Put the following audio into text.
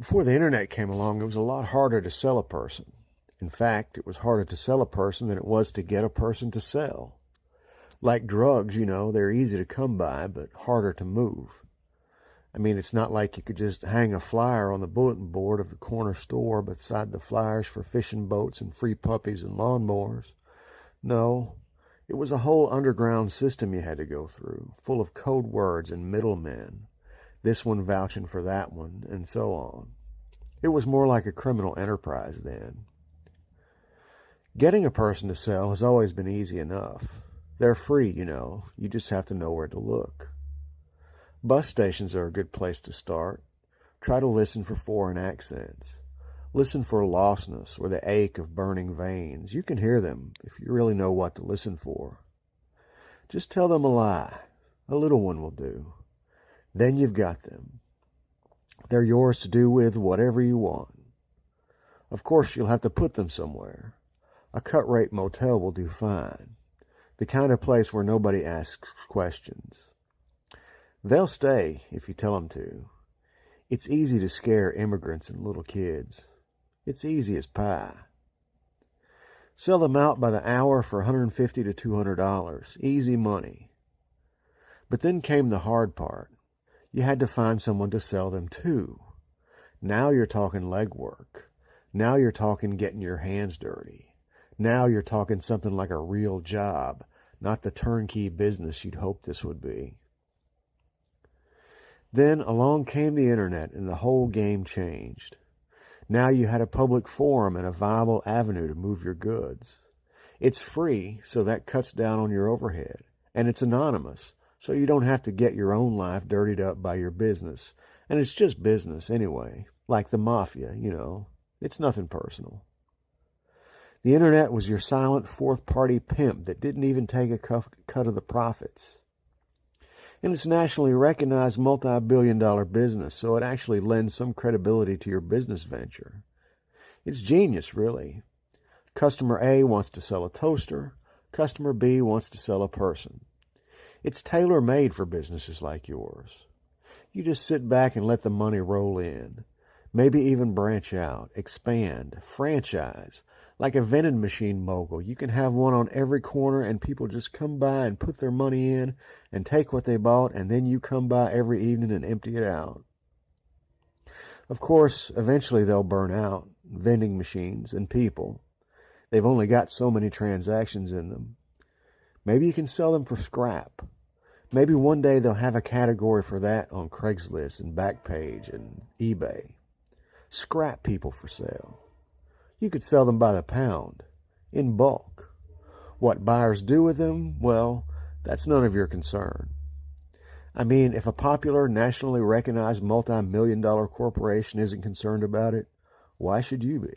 Before the internet came along, it was a lot harder to sell a person. In fact, it was harder to sell a person than it was to get a person to sell. Like drugs, they're easy to come by, but harder to move. I mean, it's not like you could just hang a flyer on the bulletin board of the corner store beside the flyers for fishing boats and free puppies and lawnmowers. No, it was a whole underground system you had to go through, full of code words and middlemen, this one vouching for that one, and so on. It was more like a criminal enterprise then. Getting a person to sell has always been easy enough. They're free, you just have to know where to look. Bus stations are a good place to start. Try to listen for foreign accents. Listen for lostness or the ache of burning veins. You can hear them if you really know what to listen for. Just tell them a lie. A little one will do. Then you've got them. They're yours to do with whatever you want. Of course, you'll have to put them somewhere. A cut-rate motel will do fine. The kind of place where nobody asks questions. They'll stay if you tell them to. It's easy to scare immigrants and little kids. It's easy as pie. Sell them out by the hour for $150 to $200. Easy money. But then came the hard part. You had to find someone to sell them to. Now you're talking legwork. Now you're talking getting your hands dirty. Now you're talking something like a real job, not the turnkey business you'd hoped this would be. Then along came the internet and the whole game changed. Now you had a public forum and a viable avenue to move your goods. It's free, so that cuts down on your overhead. And it's anonymous, so you don't have to get your own life dirtied up by your business. And it's just business anyway, like the mafia, It's nothing personal. The internet was your silent fourth-party pimp that didn't even take a cut of the profits. And it's nationally recognized multi-billion-dollar business, so it actually lends some credibility to your business venture. It's genius, really. Customer A wants to sell a toaster. Customer B wants to sell a person. It's tailor-made for businesses like yours. You just sit back and let the money roll in. Maybe even branch out, expand, franchise. Like a vending machine mogul, you can have one on every corner and people just come by and put their money in and take what they bought, and then you come by every evening and empty it out. Of course, eventually they'll burn out, vending machines and people. They've only got so many transactions in them. Maybe you can sell them for scrap. Maybe one day they'll have a category for that on Craigslist and Backpage and eBay. Scrap people for sale. You could sell them by the pound, in bulk. What buyers do with them, well, that's none of your concern. I mean, if a popular, nationally recognized multi-million-dollar corporation isn't concerned about it, why should you be?